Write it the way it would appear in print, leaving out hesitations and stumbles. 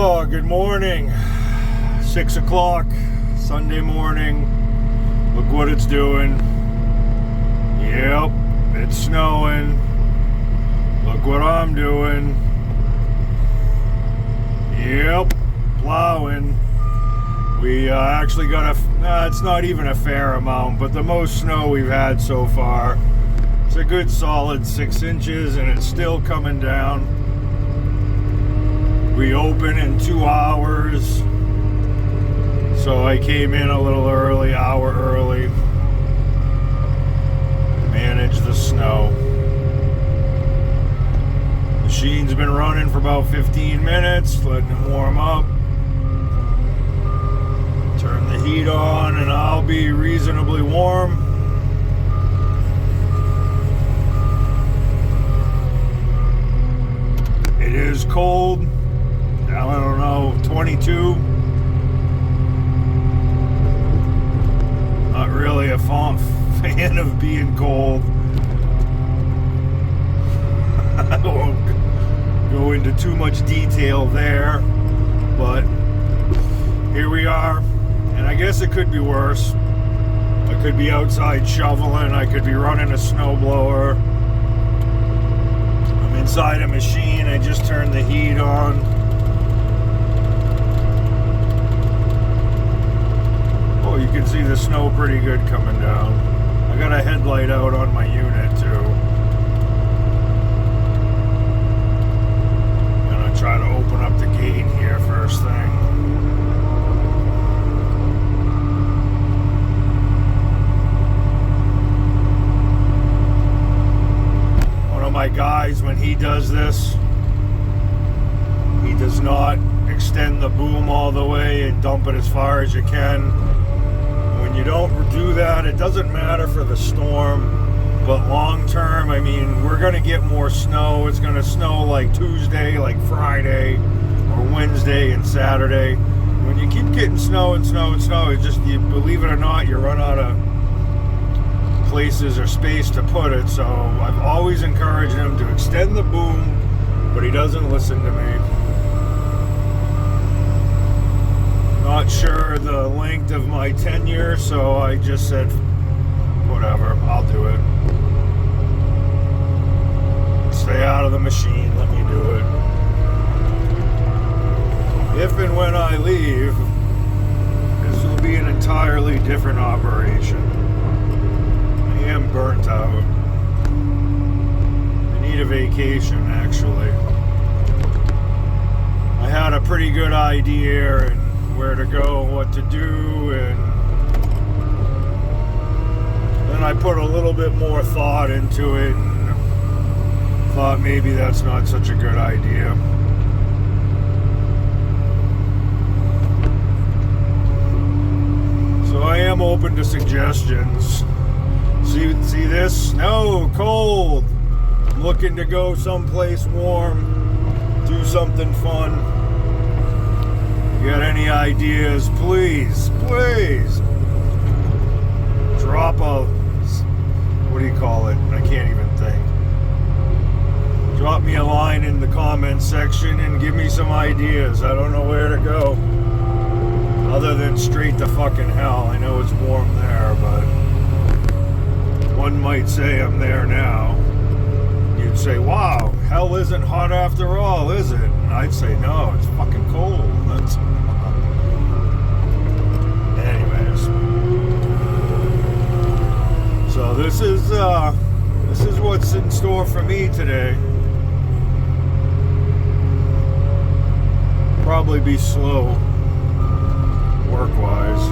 Oh, good morning. 6 o'clock, Sunday morning. Look what it's doing. Yep, it's snowing. Look what I'm doing. Yep, plowing. We actually got it's not even a fair amount, but the most snow we've had so far. It's a good solid 6 inches and it's still coming down. We open in 2 hours, so I came in a little early, hour early, manage the snow. Machine's been running for about 15 minutes, letting it warm up. Turn the heat on and I'll be reasonably warm. It is cold. I don't know, 22. Not really a fan of being cold. I won't go into too much detail there, but here we are. And I guess it could be worse. I could be outside shoveling. I could be running a snowblower. I'm inside a machine. I just turned the heat on. Oh, you can see the snow pretty good coming down. I got a headlight out on my unit too. Gonna try to open up the gate here first thing. My guys, when he does this, he does not extend the boom all the way and dump it as far as you can. When you don't do that, it doesn't matter for the storm, but long term, I mean, we're gonna get more snow. It's gonna snow like Tuesday, like Friday, or Wednesday and Saturday. When you keep getting snow and snow and snow, it just, you believe it or not, you run out of places or space to put it. So I've always encouraged him to extend the boom, but he doesn't listen to me. Not sure the length of my tenure, so I just said whatever, I'll do it. Stay out of the machine, let me do it. If and when I leave, this will be an entirely different operation. I am burnt out. I need a vacation, actually. I had a pretty good idea and where to go, what to do, and then I put a little bit more thought into it and thought maybe that's not such a good idea. So I am open to suggestions. See this? Snow, cold. I'm looking to go someplace warm, do something fun. You got any ideas? Please drop a, what do you call it? I can't even think. Drop me a line in the comments section and give me some ideas. I don't know where to go other than straight to fucking hell. I know it's warm there, but one might say I'm there now. You'd say, wow, hell isn't hot after all, is it? And I'd say, no, it's fucking cold. Anyways. So this is what's in store for me today. Probably be slow, work-wise.